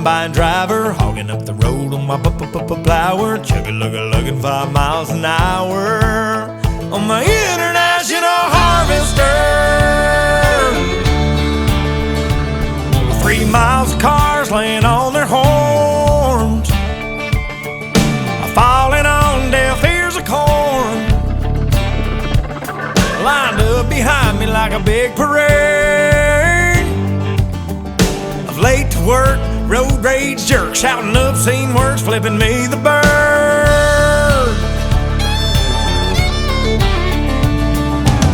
combine driver, hogging up the road on my plower, chugga-lugga-lugging 5 miles an hour on my international harvester. 3 miles of cars laying on their horns, falling on deaf ears of corn, lined up behind me like a big parade of late to work, road rage jerks, shouting obscene words, flipping me the bird.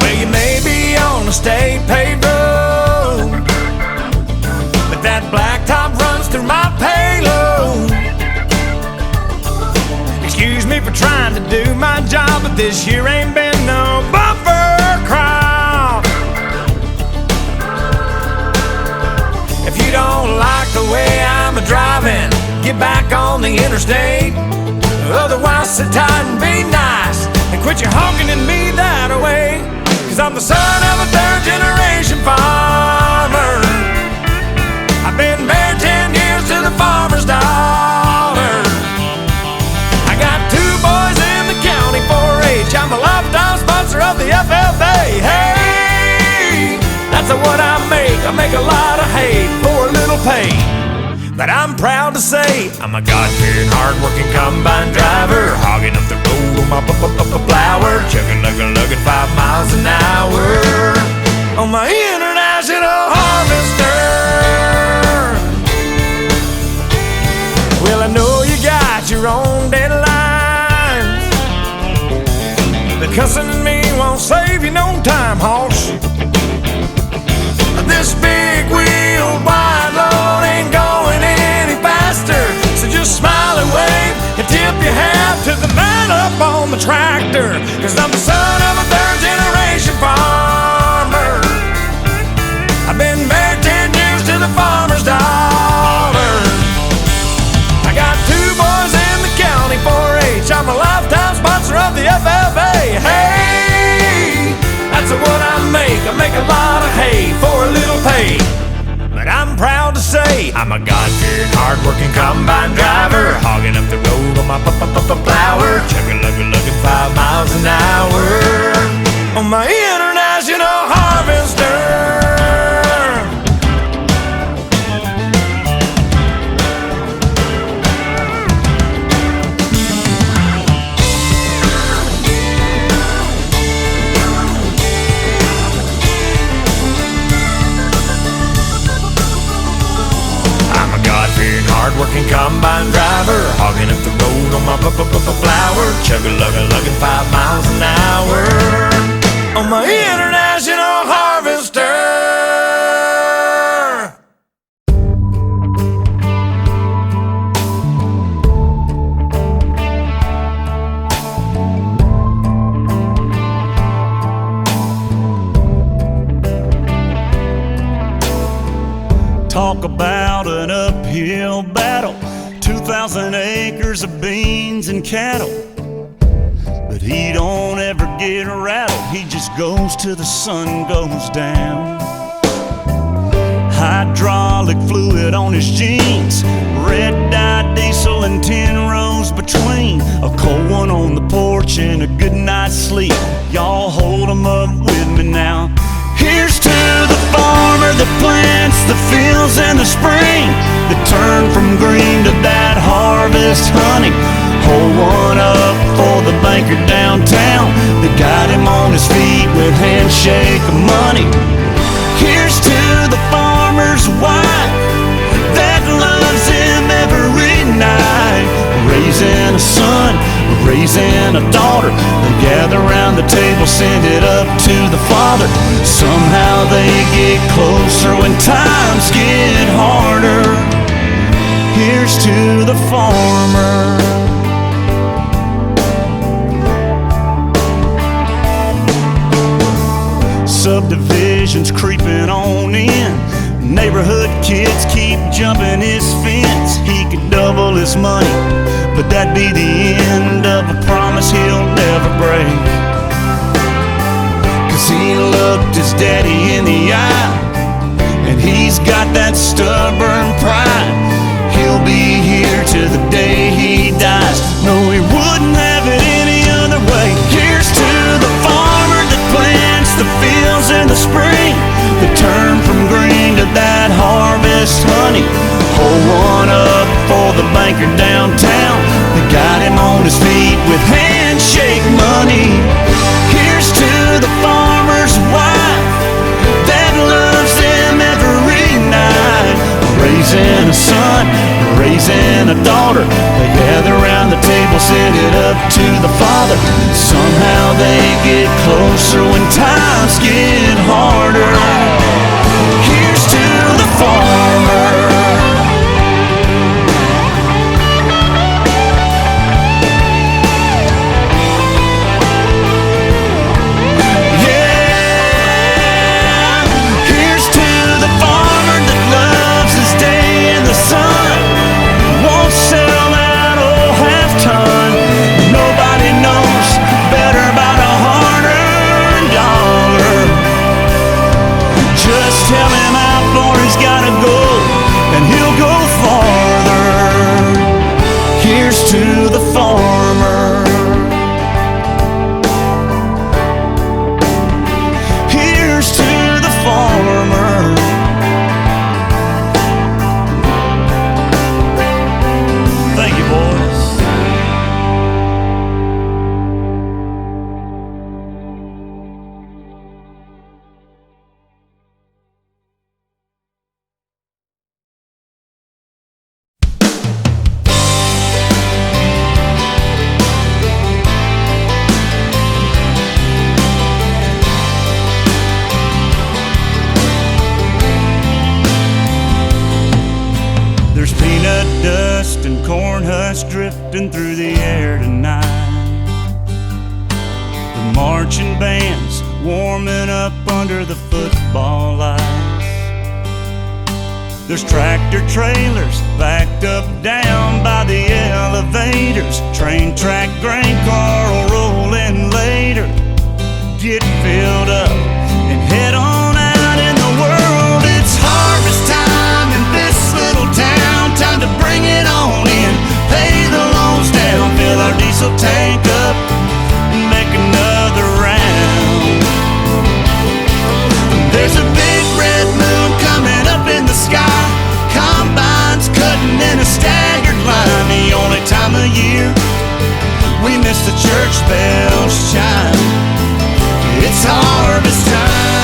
Well, you may be on a state paved road, but that blacktop runs through my payload. Excuse me for trying to do my job, but this year ain't been no bumper crop. If you don't like the way I'm a-driving, get back on the interstate. Otherwise, sit tight and be nice and quit your honking at me that way. 'Cause I'm the son of a third-generation farmer. I've been married 10 years to the farmer's daughter. I got 2 boys in the county 4-H. I'm a lifetime sponsor of the FFA. Hey, that's what I make. I make a lot of hay for a little pay. But I'm proud to say I'm a God-fearing, hard-working combine driver, hogging up the road on my plower, chugga-lugga-lugging 5 miles an hour on my international harvester. Well, I know you got your own deadlines, but cussing at me won't save you no time, hoss. This big wheel wide load ain't going any faster, so just smile and wave and tip your hat to the man up on the tractor. 'Cause I'm the son of a third-generation farmer. I've been married 10 years to the farmer's daughter. I got 2 boys in the county 4-H. I'm a lifetime sponsor of the FFA. Hey, that's what I make. I make a lot of hay for a little pay. But I'm proud to say I'm a God-fearing, hard-working combine driver, hogging up the road on my plower, chugga-lugga-lugging 5 miles an hour on my international harvester. Hard-working combine driver, hogging up the road on my flower, chugga-lugga-lugging 5 miles an hour on my international harvester. Talk about an uphill battle, 2,000 acres of beans and cattle. But he don't ever get rattled, he just goes till the sun goes down. Hydraulic fluid on his jeans, red-dye diesel and 10 rows between. A cold one on the porch and a good night's sleep. Y'all hold 'em up with me now. Here's to the farmer that plants the fields in the spring, that turn from green to that harvest honey. Hold one up for the banker downtown that got him on his feet with handshake of money. Here's to the farmer's wife that loves him every night, raising a son, raising a daughter. They gather around the table, send it up to the Father. Somehow they get closer when times get harder. Here's to the farmer. Subdivisions creeping on in, neighborhood kids keep jumping his fence. He could double his money, but that'd be the end of a promise he'll never break. 'Cause he looked his daddy in the eye, and he's got that stubborn pride. the day he dies. No, he wouldn't have it any other way. Here's to the farmer that plants the fields in the spring, that turn from green to that harvest honey. Hold one up for the banker downtown that got him on his feet with handshake money. Here's to the farmer's wife that loves him every night. Raising a son, raising a daughter, they gather around the table, send it up to the Father. Somehow they get closer when times get harder. Here's to the farmer. Tell him how far he's gotta go, and he'll go farther. Here's to the farmer. Here's to the farmer. Thank you, boys. Dust and corn husks drifting through the air tonight. The marching band's warming up under the football lights. There's tractor trailers backed up down by the elevators. Train track grain car will roll in later. Get filled up and head on out in the world. It's harvest time in this little town. Time to bring it on in, pay the loans down, fill our diesel tank up, and make another round. There's a big red moon coming up in the sky. Combines cutting in a staggered line. The only time of year we miss the church bells chime. It's harvest time.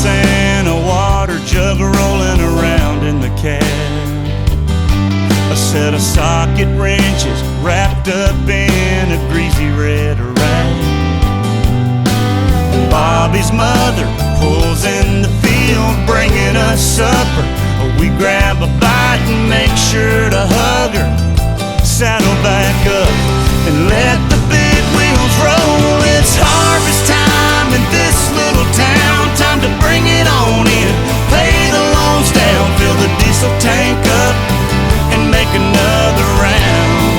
And a water jug rolling around in the cab. A set of socket wrenches wrapped up in a greasy red rag. Bobby's mother pulls in the field, bringing us supper. We grab a bite and make sure to hug her. Saddle back up and let the big wheels roll. It's harvest time in this little town. Time to bring it on in, pay the loans down, fill the diesel tank up, and make another round.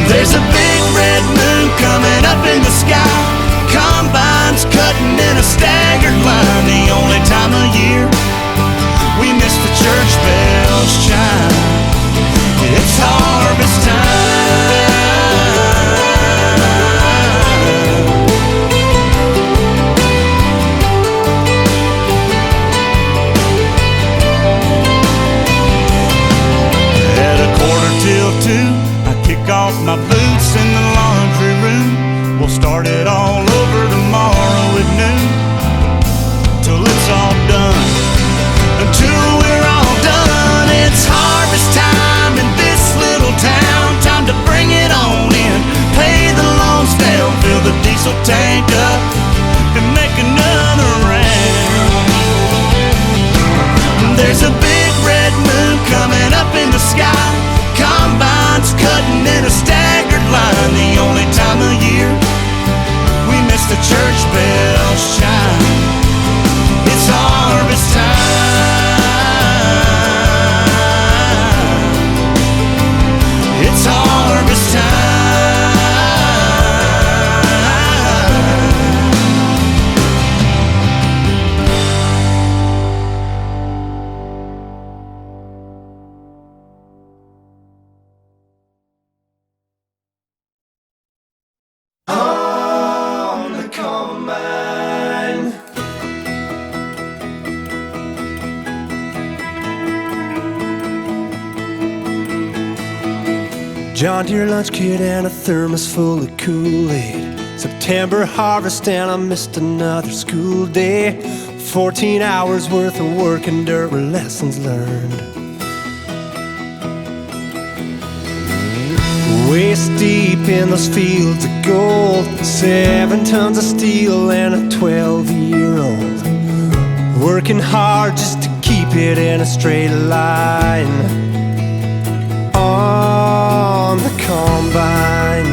There's a big red moon coming up in the sky. Combines cutting in a staggered line. The only time of year we miss the church bells chime. It's harvest time. Off my boots in the laundry room. We'll start it all over tomorrow at noon, till it's all done. Until we're all done. It's harvest time in this little town. Time to bring it on in, pay the loans down, fill the diesel tank up, and make another round. There's a big red moon coming up in the sky. Combines cutting in a staggered line. The only time of year we miss the church bells. John Deere lunch kit and a thermos full of Kool-Aid. September harvest and I missed another school day. 14 hours worth of work and dirt were lessons learned. Waist deep in those fields of gold, 7 tons of steel and a 12-year-old. Working hard just to keep it in a straight line on the combine.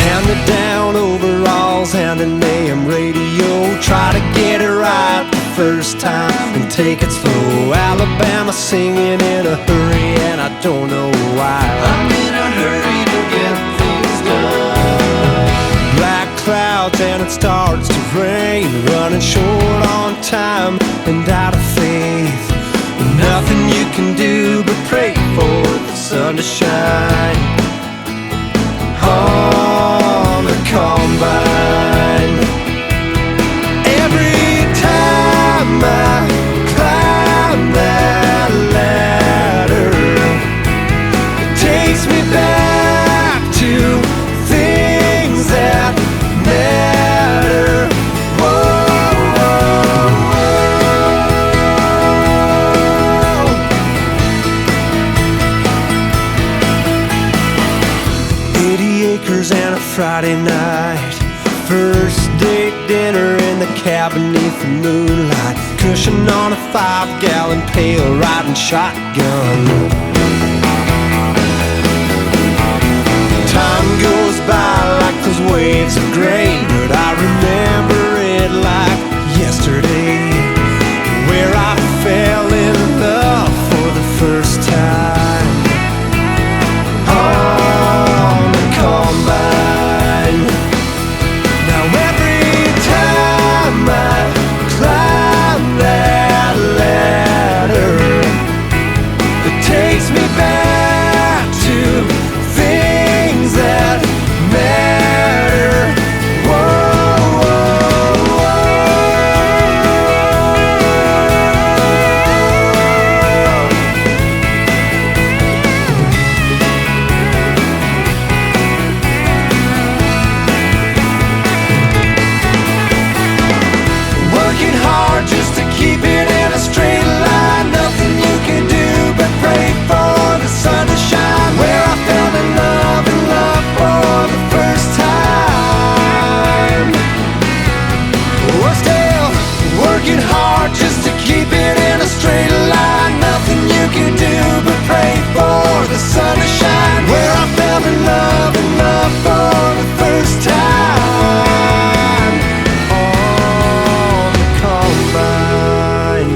Hand-me-down overalls and an AM radio. Try to get it right the first time and take it slow. Alabama singing in a hurry and I don't know why. I'm in a hurry to get things done. Black clouds and it starts to rain. Running short on time and out of faith. Nothing you can do but pray for the sun to shine on the combine. Every time I climb that ladder, it takes me back to things that matter. Whoa, whoa, whoa. 80 acres and a Friday night. First date dinner in the cabin beneath the moonlight. Cushion on a 5-gallon pail, riding shotgun. Time goes by like those waves of grain, but I remember it like yesterday, where I fell in love for the first time on the combine. Now every time I climb that ladder, it takes me back to things that matter. Whoa, whoa, whoa. Working hard just to keep it in a straight line. Nothing you can do but pray for the sun to shine. Where I fell in love for the first time. We're still working hard just to keep it in a straight line. Nothing you can do but pray for the sun to shine. Where I fell in love for the first time on the combine.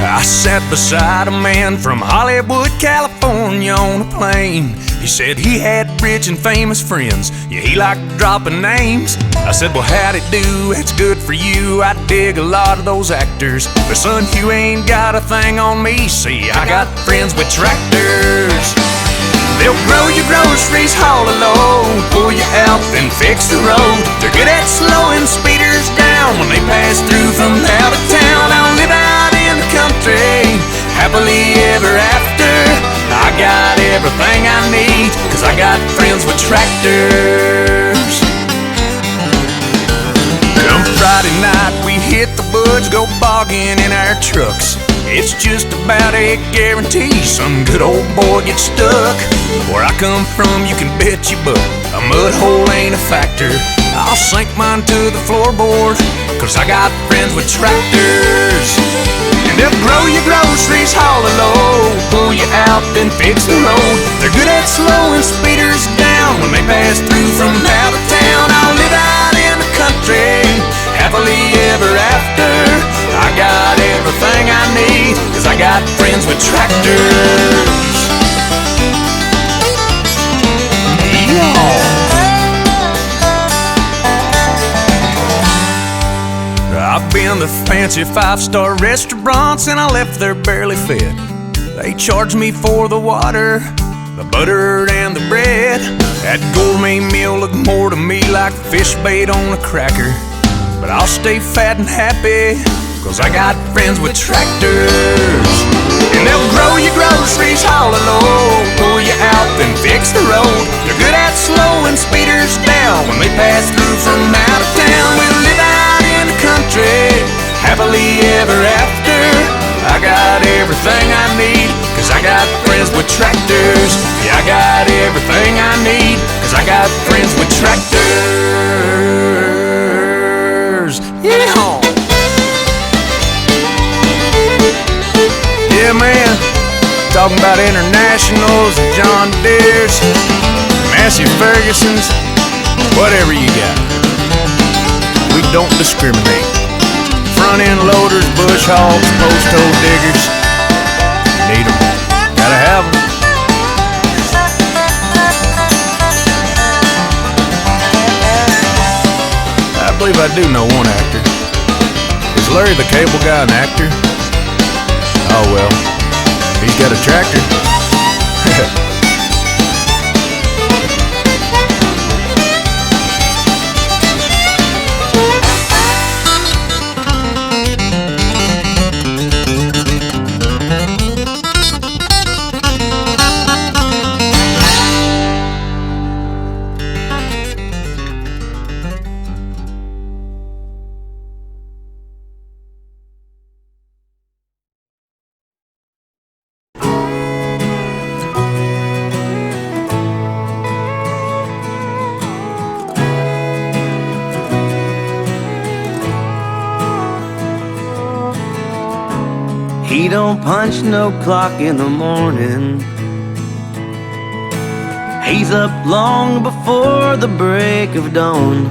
I sat beside a man from Hollywood, California on a plane. He said he had rich and famous friends, yeah, he liked dropping names. I said, well, how'd it do? It's good for you. I dig a lot of those actors, but son, you ain't got a thing on me. See, I got friends with tractors. They'll grow your groceries, haul a load, pull you out, then fix the road. They're good at slowing speeders down when they pass through from out of town. I'll live out in the country, happily ever after. I got everything I need, 'cause I got friends with tractors. Come Friday night, we hit the woods, go bogging in our trucks. It's just about a guarantee some good old boy gets stuck. Where I come from, you can bet your butt a mud hole ain't a factor. I'll sink mine to the floorboard, 'cause I got friends with tractors. And they'll grow your groceries, haul a load, pull you out, then fix the road. They're good at slowing speeders down when they pass through from out of town. I'll live out in the country, happily ever after. I got everything I need, 'cause I got friends with tractors. Yeah. I've been to fancy 5-star restaurants and I left there barely fed. They charged me for the water, the butter and the bread. That gourmet meal looked more to me like fish bait on a cracker. But I'll stay fat and happy, 'cause I got friends with tractors. And they'll grow your groceries, haul a load, pull you out, then fix the road. They're good at slowing speeders down when they pass through from out of town. We'll live out in the country, happily ever after. I got everything I need, 'cause I got friends with tractors. Yeah, I got everything I need, 'cause I got friends with tractors. Yeah. Yeah, man, talking about Internationals and John Deere's, Massey Ferguson's, whatever you got. We don't discriminate. Front end loaders, bush hogs, post hole diggers, need them, gotta have them. I believe I do know one actor. Is Larry the Cable Guy an actor? Oh well, he's got a tractor. He don't punch no clock in the morning. He's up long before the break of dawn,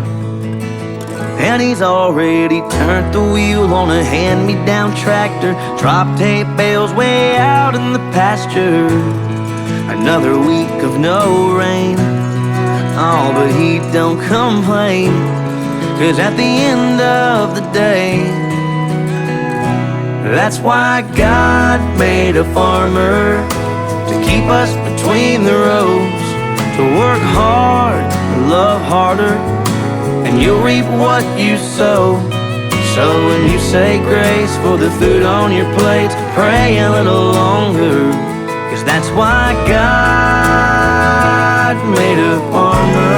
and he's already turned the wheel on a hand-me-down tractor. Drop tape bales way out in the pasture. Another week of no rain. Oh, but he don't complain, 'cause at the end of the day, that's why God made a farmer, to keep us between the rows, to work hard, love harder, and you'll reap what you sow. So when you say grace for the food on your plate, pray a little longer, 'cause that's why God made a farmer.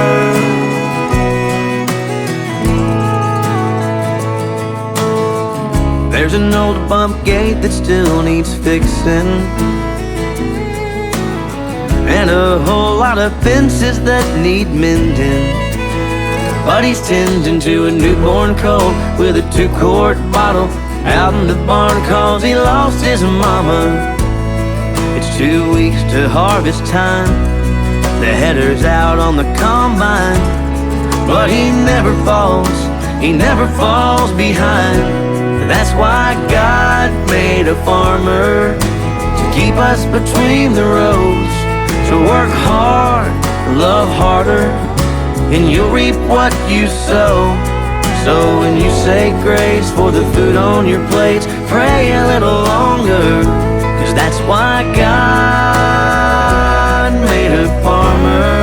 There's an old bump gate that still needs fixing, and a whole lot of fences that need mending. But he's tending to a newborn colt with a 2-quart bottle out in the barn, 'cause he lost his mama. It's 2 weeks to harvest time. The header's out on the combine, but he never falls behind. That's why God made a farmer, to keep us between the rows, to work hard, love harder, and you'll reap what you sow. So when you say grace for the food on your plates, pray a little longer, 'cause that's why God made a farmer.